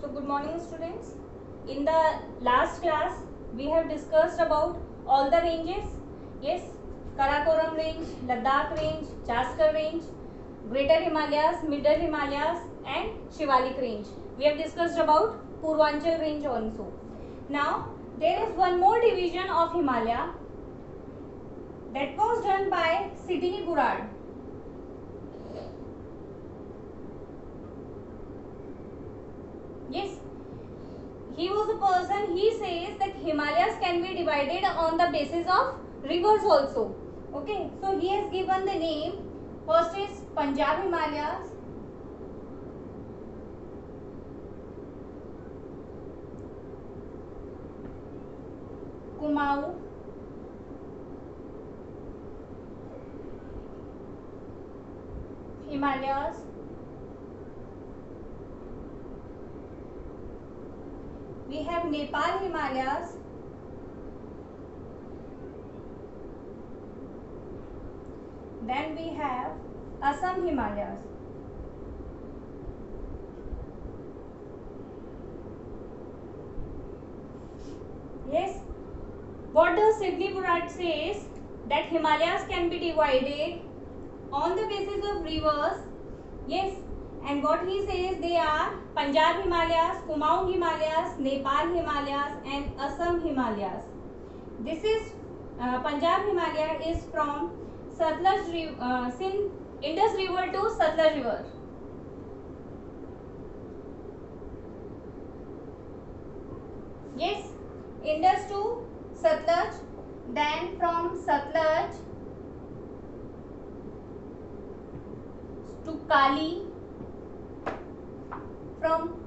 So good morning students. In the last class we have discussed about all the ranges. Yes, Karakoram range, Ladakh range, Jaskar range, Greater Himalayas, Middle Himalayas and Shivalik range. We have discussed about Purvanchal range also. Now there is one more division of Himalaya that was done by Sidney Burrard. Yes, he was a person, he says that Himalayas can be divided on the basis of rivers also. Okay, so he has given the name. First is Punjab Himalayas, Kumaon, Himalayas, we have Nepal Himalayas, then we have Assam Himalayas. Yes, what does Sidney Burrard says? That Himalayas can be divided on the basis of rivers. Yes, and what he says, they are Punjab Himalayas, Kumaon Himalayas, Nepal Himalayas and Assam Himalayas. This is Punjab Himalaya is from Satluj Indus River to Satluj River. Yes, Indus to Satluj, then from Satluj to Kali, from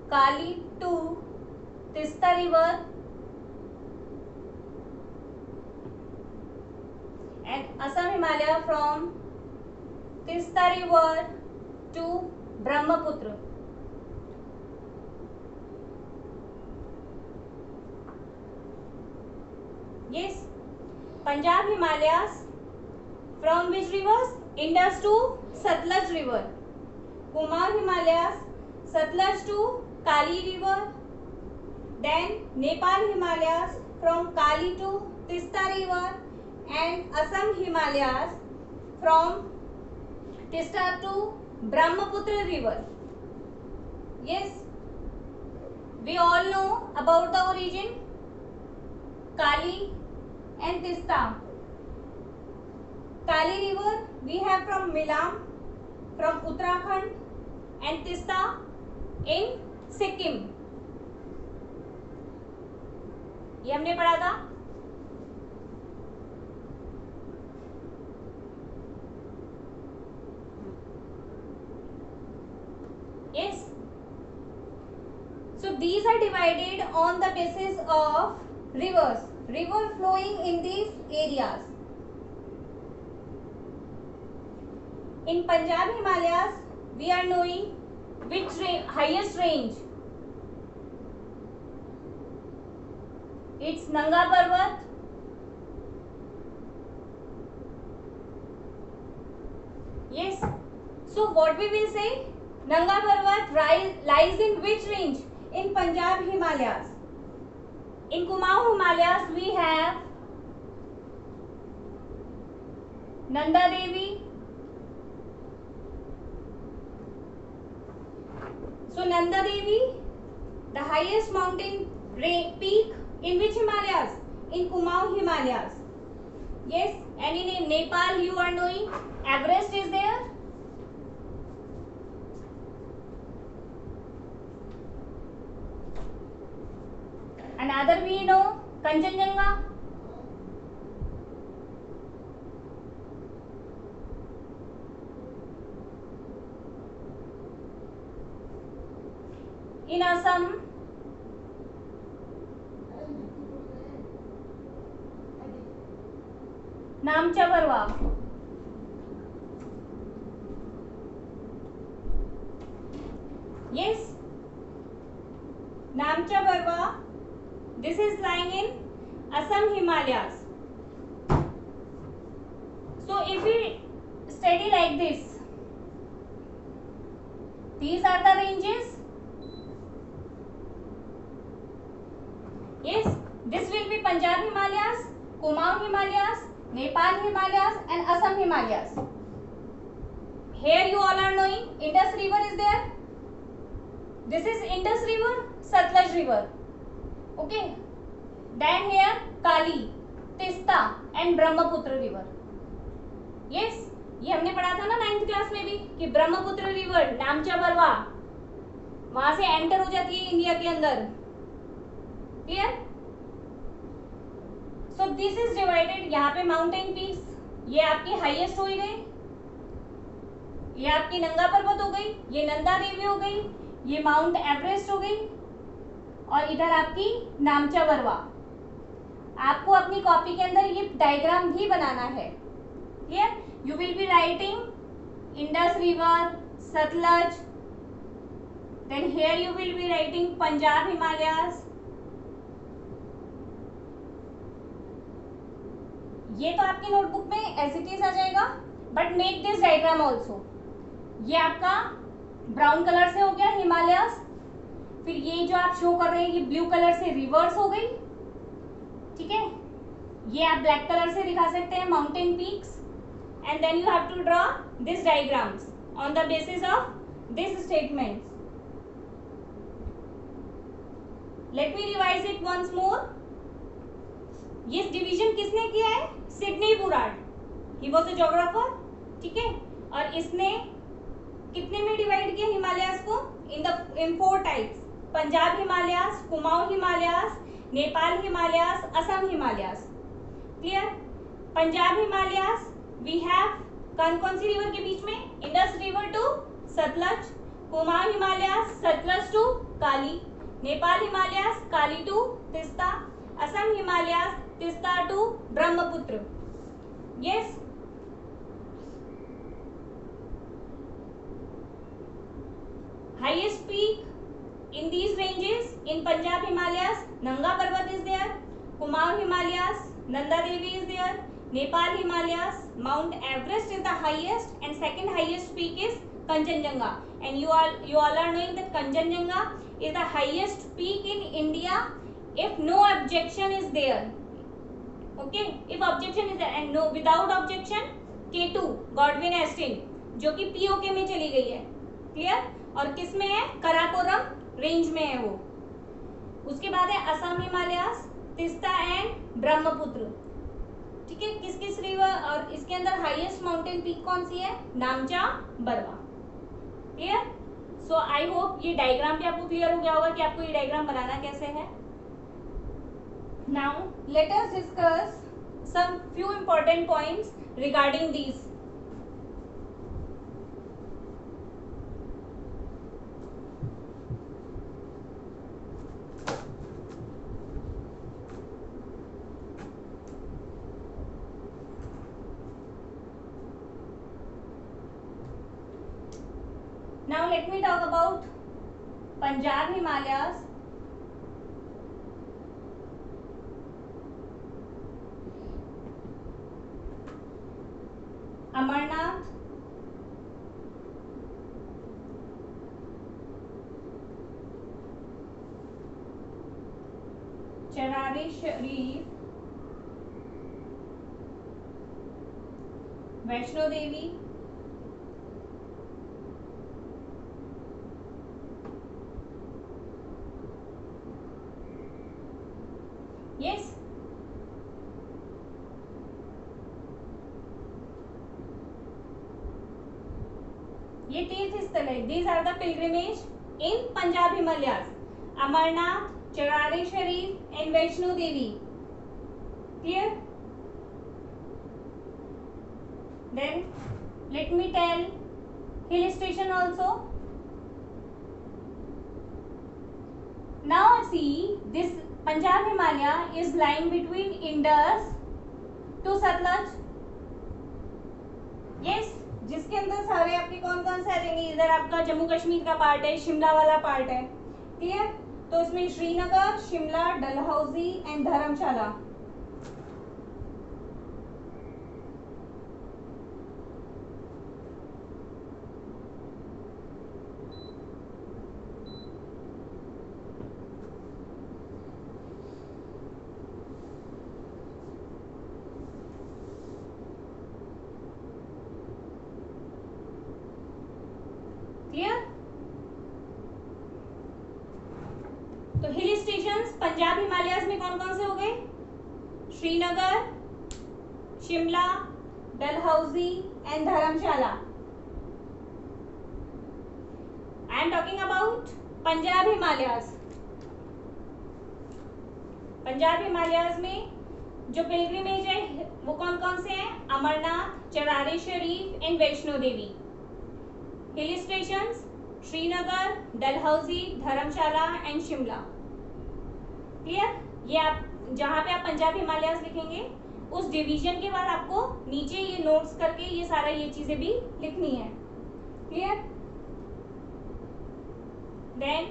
Kali to Tista River and Assam Himalaya from Tista River to Brahmaputra. Yes, Punjab Himalayas from which rivers? Indus to Satluj River. Kumaon Himalayas, Satluj to Kali River. Then Nepal Himalayas from Kali to Tista River and Assam Himalayas from Tista to Brahmaputra River. Yes, we all know about the origin Kali and Tista. Kali River we have from Milam, from Uttarakhand and Tista in Sikkim. ये हमने पढ़ा था. Yes. So these are divided on the basis of rivers. River flowing in these areas. In Punjab Himalayas, we are knowing which highest range. It's Nanga Parvat. Yes. So what we will say? Nanga Parvat lies in which range? In Punjab Himalayas. In Kumaon Himalayas, we have Nanda Devi. So Nanda Devi, the highest mountain peak in which Himalayas? In Kumaon Himalayas. Yes, and in Nepal you are knowing Everest is there. Another we know Kanchenjunga. In Assam, Namcha Barwa. Yes, Namcha Barwa. This is lying in Assam Himalayas. So if we study like this. These are the ranges. Punjab Himalayas, Kumaon Himalayas, Nepal Himalayas and Assam Himalayas. Here you all are knowing Indus river is there. This is Indus river, Satluj river. Okay. Then here Kali, Tista and Brahmaputra river. Yes, ये हमने पढ़ा था ना 9th class में भी कि Brahmaputra river नामचा Barwa वहां से एंटर हो जाती है इंडिया के अंदर. Clear? So this is divided. यहाँ पे माउंटेन पीक्स, ये आपकी हाईएस्ट हो गई, ये आपकी नंगा पर्वत हो गई, ये नंदा देवी हो गई, ये माउंट एवरेस्ट हो गई और इधर आपकी नामचा बरवा. आपको अपनी कॉपी के अंदर ये डायग्राम भी बनाना है. Clear? You will be writing Indus river, Sutlej, then here you will be writing Punjab Himalayas. ये तो आपकी नोटबुक में एज इट इज आ जाएगा, but make this diagram also. ये आपका ब्राउन कलर से हो गया हिमालयास. फिर ये जो आप शो कर रहे हैं ये ब्लू कलर से रिवर्स हो गई. ठीक है, ये आप ब्लैक कलर से दिखा सकते हैं mountain peaks. And then you have to draw this diagrams on the basis of this statements. Let me revise it once more. ये डिवीजन किसने किया है? Sidney Burrard. He was a geographer. ठीक है, और इसने कितने में डिवाइड किया हिमालयास को? In 4 types. Punjab Himalayas, Kumaon Himalayas, Nepal Himalayas, Assam Himalayas. Clear? Punjab Himalayas we have कौन सी रिवर के बीच में? Indus river to Sutlej. Kumaon Himalayas Sutlej to Kali. Nepal Himalayas Kali to Teesta. Assam Himalayas Teesta to Brahmaputra. Yes, highest peak in these ranges in Punjab Himalayas, Nanga Parvat is there. Kumaon Himalayas, Nanda Devi is there. Nepal Himalayas, Mount Everest is the highest, and second highest peak is Kanchenjunga. And you all are knowing that Kanchenjunga is the highest peak in India if no objection is there. Okay, if objection is there, and no without objection K2 Godwin Austen जो कि POK में चली गई है. Clear? और किस में है? कराकोरम रेंज में है वो. उसके बाद है असम हिमालयास, तिस्ता एंड ब्रह्मपुत्र. ठीक है, किस किस रिवर और इसके अंदर हाईएस्ट माउंटेन पीक कौन सी है? नामचा Barwa. Clear? So I hope ये डायग्राम भी आपको क्लियर हो गया होगा कि आपको ये डायग्राम बनाना कैसे है. Now let us discuss some few important points regarding these. Now let me talk about Punjab Himalayas. Amarnath, Charari Sharif, Vaishno Devi, yes, ये तीर्थ स्थल है. These are the pilgrimage in Punjab Himalayas. Amarnath, Charari Sharif and Vaishno Devi. Clear? Then let me tell hill station also. Now see this Punjab Himalaya is lying between Indus to Satluj. Yes, जिसके अंदर सारे आपके कौन कौन से आ जाएंगे? इधर आपका जम्मू कश्मीर का पार्ट है, शिमला वाला पार्ट है. क्लियर? तो इसमें श्रीनगर, शिमला, डलहौजी एंड धर्मशाला. तो हिल स्टेशंस पंजाब हिमालयाज में कौन कौन से हो गए? Srinagar, Shimla, Dalhousie and Dharamshala. I am talking about Punjab Himalayas. Punjab Himalayas में जो पिलग्रिमेज है वो कौन कौन से हैं? Amarnath, Charari Sharif and Vaishno Devi. Hill stations Srinagar, Dalhousie, Dharamshala and Shimla. Clear? ये आप जहां पे आप पंजाब हिमालयाज लिखेंगे उस डिवीजन के बाद आपको नीचे ये नोट्स करके ये सारा ये चीजें भी लिखनी है. Clear? Then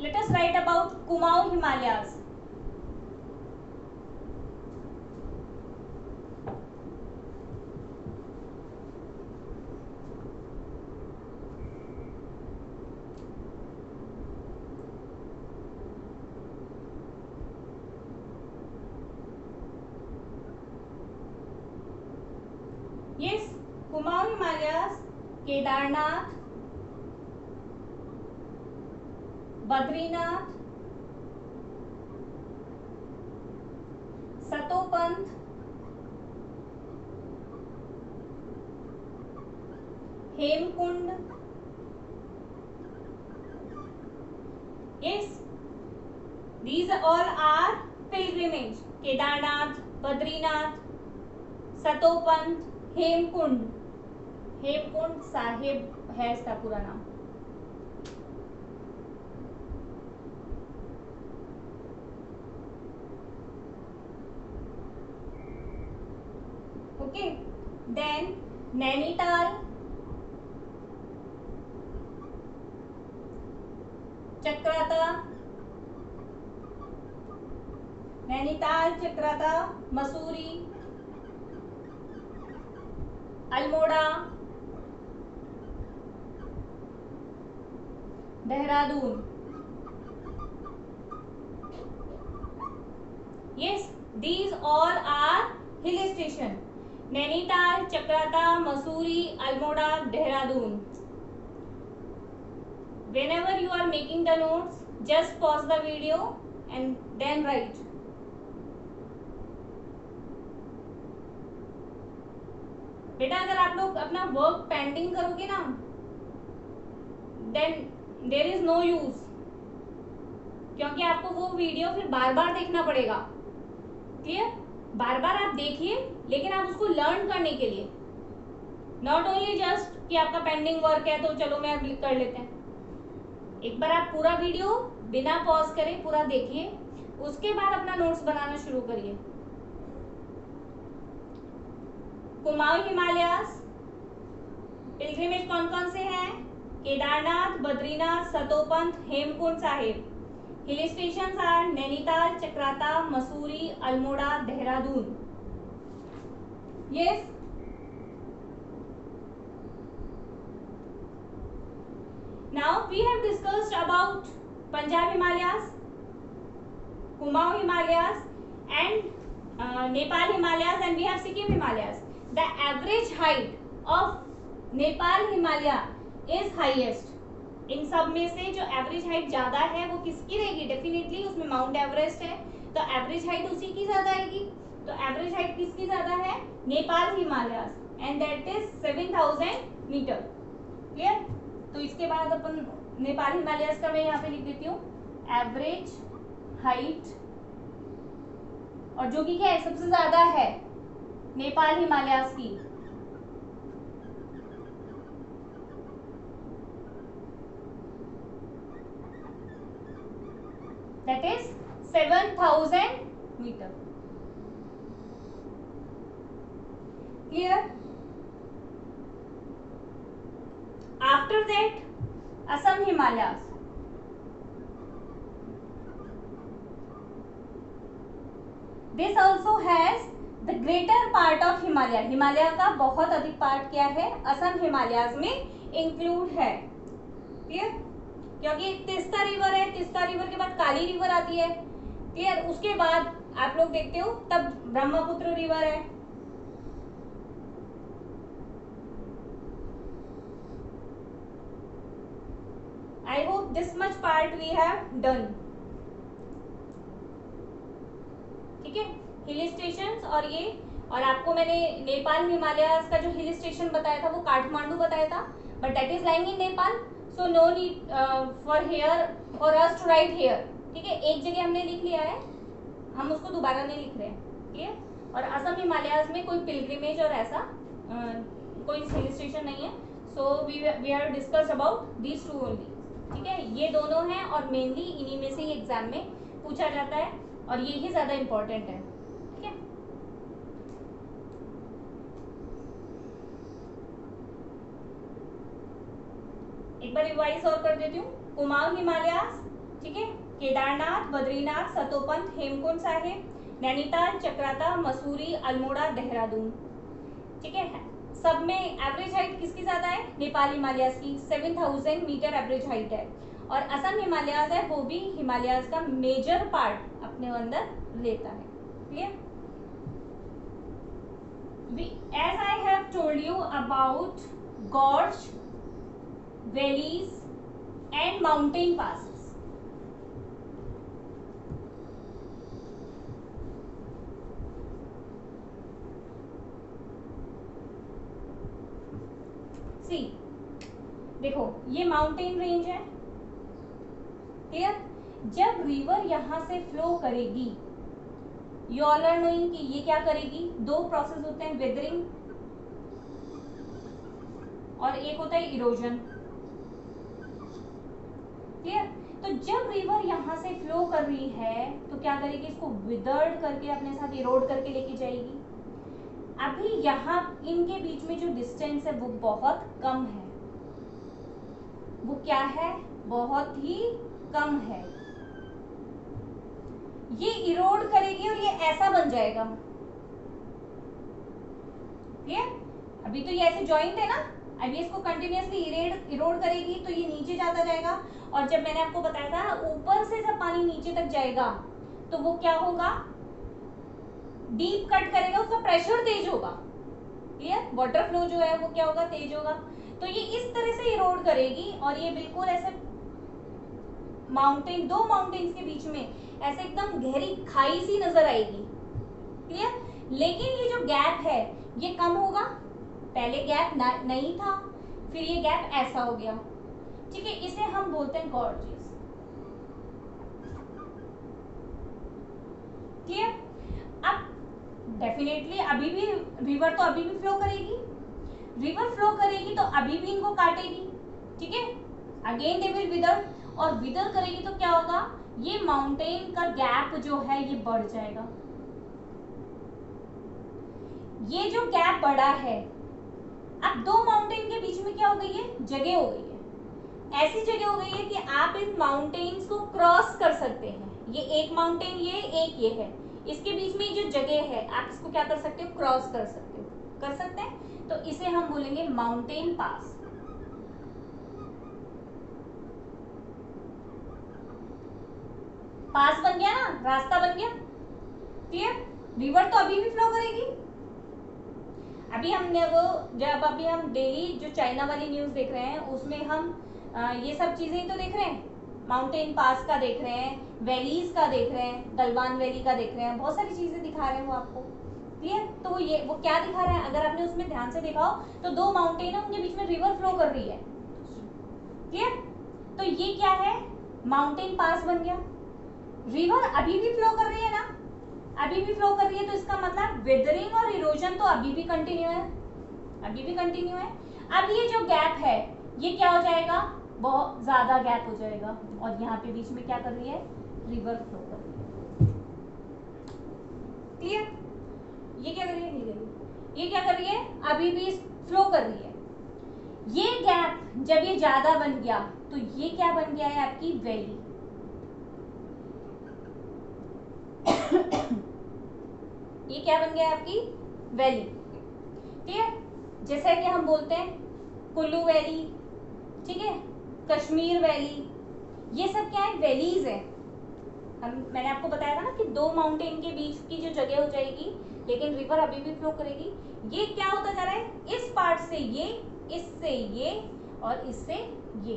let us write about Kumaon Himalayas. Yes, Kumaon Himalayas Kedarnath, Badrinath, Satopanth, Hemkund. Yes, these all are pilgrimage. Kedarnath, Badrinath, Satopanth, Hemkund. हेमकुंड साहिब है इसका पूरा नाम. Okay. Then Nainital, Chakrata, Nainital, Chakrata, Mussoorie, Almora, Dehradun. Yes, these all are hill station. Nainital, Chakrata, Mussoorie, Almora, Dehradun. Whenever you are making the notes, just pause the video and then write. बेटा अगर आप लोग अपना वर्क पेंडिंग करोगे ना then there is no use, क्योंकि आपको वो वीडियो फिर बार बार देखना पड़ेगा. क्लियर? बार बार आप देखिए लेकिन आप उसको लर्न करने के लिए, नॉट ओनली जस्ट कि आपका पेंडिंग वर्क है तो चलो मैं क्लिक कर लेते हैं. एक बार आप पूरा वीडियो बिना पॉज करे पूरा देखिए, उसके बाद अपना नोट्स बनाना शुरू करिए. कुमाऊं हिमालयाज पिलग्रिमेज कौन कौन से हैं? Kedarnath, Badrinath, Satopanth, Hemkund Sahib. Hill station are Nainital, Chakrata, Mussoorie, Almora, Dehradun. Yes. Now we have discussed about Punjab Himalayas, Kumaon Himalayas and Nepal Himalayas and we have Sikkim Himalayas. The average height of Nepal Himalaya is highest. इन सब में से जो एवरेज हाइट ज्यादा है वो किसकी रहेगी? डेफिनेटली उसमें माउंट एवरेस्ट है तो एवरेज हाइट उसी की ज्यादा आएगी. तो एवरेज हाइट किसकी ज्यादा है? Nepal Himalaya and that is 7000 metre. Clear? तो इसके बाद अपन नेपाल हिमालय का मैं यहाँ पे लिख देती हूँ एवरेज हाइट, और जो कि क्या है सबसे ज्यादा है नेपाल हिमालयाज की. That is 7000 metre. Clear? After that Assam Himalayas. This also has the greater part of Himalaya. Himalaya का बहुत अधिक पार्ट क्या है? असम हिमालयाज में इंक्लूड है. क्लियर? क्योंकि तिस्ता रिवर है, तिस्ता रिवर के बाद काली रिवर आती है. क्लियर? उसके बाद आप लोग देखते हो तब ब्रह्मपुत्र रिवर है. I hope this much part we have done. ठीक है, हिल स्टेशंस और आपको मैंने नेपाल हिमालयाज का जो हिल स्टेशन बताया था वो काठमांडू बताया था, but that is lying in Nepal, so no need for us to write here. ठीक है, एक जगह हमने लिख लिया है, हम उसको दोबारा नहीं लिख रहे हैं। ठीक है, और असम हिमालयाज में कोई पिलग्रिमेज और ऐसा कोई हिल स्टेशन नहीं है, so we are discuss about these two only. ठीक है, ये दोनों हैं और मेनली इन्हीं में से ही एग्जाम में पूछा जाता है और ये ही ज्यादा इंपॉर्टेंट है। ठीक है, एक बार रिवाइज और कर देती हूँ। कुमाऊं हिमालयास, ठीक है, केदारनाथ, बद्रीनाथ, सतोपंथ, हेमकुंड साहिब, नैनीताल, चक्राता, मसूरी, अल्मोड़ा, देहरादून। ठीक है, सब में एवरेज हाइट किसकी ज्यादा है? नेपाल हिमालयास की 7000 मीटर एवरेज हाइट है, और असम हिमालयास है वो भी हिमालयास का मेजर पार्ट अपने अंदर लेता है। Clear? As I have told you about gorge, valleys and mountain passes. See, देखो ये माउंटेन रेंज है, क्लियर? जब रिवर यहां से फ्लो करेगी, यू ऑल आर नोइंग कि ये क्या करेगी, दो प्रोसेस होते हैं, वेदरिंग और एक होता है इरोजन। क्लियर? तो जब रिवर यहां से फ्लो कर रही है तो क्या करेगी, इसको विदर्ड करके अपने साथ इरोड करके लेके जाएगी। अभी यहाँ इनके बीच में जो डिस्टेंस है वो बहुत कम है, वो क्या है, बहुत ही कम है। ये इरोड करेगी और ये ऐसा बन जाएगा। क्लियर? अभी तो ये ऐसे जॉइंट है ना, अभी इसको कंटिन्यूअसली इरोड करेगी तो ये नीचे जाता जाएगा, और जब मैंने आपको बताया था ऊपर से जब पानी नीचे तक जाएगा तो वो क्या होगा, डीप कट करेगा, उसका प्रेशर तेज होगा। क्लियर? वाटर फ्लो जो है वो क्या होगा, तेज होगा। तो ये इस तरह से इरोड करेगी और ये बिल्कुल ऐसे माउंटेन, दो माउंटेन्स के बीच में ऐसे एकदम गहरी खाई सी नजर आएगी। क्लियर? लेकिन ये जो गैप है ये कम होगा, पहले गैप नहीं था, फिर ये गैप ऐसा हो गया। ठीक है, इसे हम बोलते हैं गॉर्जेस। क्लियर? अब डेफिनेटली अभी भी रिवर तो अभी भी फ्लो करेगी, रिवर फ्लो करेगी तो अभी भी इनको काटेगी। ठीक है, अगेन दे विल विदर, और विदर करेगी तो क्या होगा, ये माउंटेन का गैप जो है ये बढ़ जाएगा। ये जो गैप बढ़ा है, अब दो माउंटेन के बीच में क्या हो गई है, जगह हो गई है, ऐसी जगह हो गई है कि आप इन माउंटेन्स को क्रॉस कर सकते हैं। ये एक माउंटेन, ये एक ये है, इसके बीच में जो जगह है आप इसको क्या कर सकते हो, क्रॉस कर सकते हो, कर सकते हैं। तो इसे हम बोलेंगे माउंटेन पास। पास बन गया ना, रास्ता बन गया। क्लियर? रिवर तो अभी भी फ्लो करेगी। अभी हमने वो जब अभी हम डेली जो चाइना वाली न्यूज देख रहे हैं उसमें हम ये सब चीजें ही तो देख रहे हैं, माउंटेन पास का देख रहे हैं, वैलीज का देख रहे हैं, गलवान वैली का देख रहे हैं, बहुत सारी चीजें दिखा रहे हैं वो आपको। क्लियर? तो ये वो क्या दिखा रहा है, अगर आपने उसमें ध्यान से देखा हो तो दो माउंटेन है, उनके बीच में रिवर फ्लो कर रही है। क्लियर? तो ये क्या है, माउंटेन पास बन गया। रिवर अभी भी फ्लो कर रही है ना, अभी भी फ्लो कर रही है, तो इसका मतलब वेदरिंग और इरोजन तो अभी भी कंटिन्यू है, अभी भी कंटिन्यू है। अब ये जो गैप है ये क्या हो जाएगा, बहुत ज्यादा गैप हो जाएगा, और यहाँ पे बीच में क्या कर रही है, रिवर फ्लो कर रही है। क्लियर? ये क्या कर रही है, ये क्या कर रही है, अभी भी फ्लो कर रही है। ये गैप जब ये ज्यादा बन गया तो ये क्या बन गया है, आपकी वैली। ये क्या बन गया, आपकी वैली। क्लियर? जैसे कि हम बोलते हैं कुल्लू वैली, ठीक है, कश्मीर वैली, ये सब क्या है, वैलीज है। मैंने आपको बताया था ना कि दो माउंटेन के बीच की जो जगह हो जाएगी लेकिन रिवर अभी भी फ्लो करेगी, ये क्या होता जा रहा है, इस पार्ट से ये, इससे ये और इससे ये।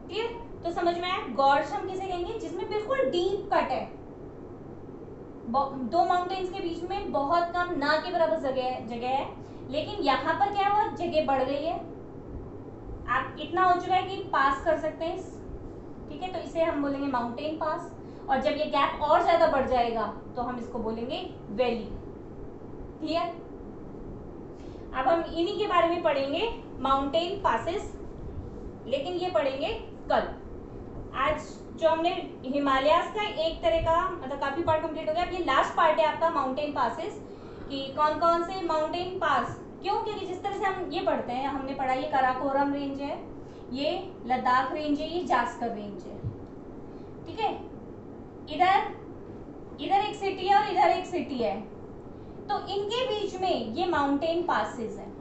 क्लियर? तो समझ में आया, गॉर्ज हम किसे कहेंगे, जिसमें बिल्कुल डीप कट है। दो माउंटेन्स के बीच में बहुत कम, ना के बराबर जगह है, लेकिन यहाँ पर क्या हुआ, जगह बढ़ गई है। आप इतना हो चुका है कि पास कर सकते हैं, ठीक है, तो इसे हम बोलेंगे माउंटेन पास। और जब ये गैप और ज्यादा बढ़ जाएगा तो हम इसको बोलेंगे वैली। क्लियर? अब हम इन्हीं के बारे में पढ़ेंगे, माउंटेन पासेस, लेकिन ये पढ़ेंगे कल। आज जो हमने हिमालयास का एक तरह का मतलब काफी पार्ट कंप्लीट हो गया। अब ये लास्ट पार्ट है आपका माउंटेन पासेस, कि कौन कौन से माउंटेन पास, क्यों, क्योंकि जिस तरह से हम ये पढ़ते हैं, हमने पढ़ा ये काराकोरम रेंज है, ये लद्दाख रेंज है, ये जास्कर रेंज है, ठीक है। इधर एक सिटी है और इधर एक सिटी है, तो इनके बीच में ये माउंटेन पासेस है।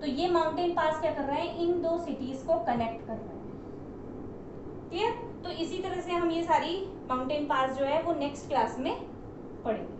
तो ये माउंटेन पास क्या कर रहा है, इन दो सिटीज को कनेक्ट कर रहा है। क्लियर? तो इसी तरह से हम ये सारी माउंटेन पास जो है वो नेक्स्ट क्लास में पढ़ेंगे।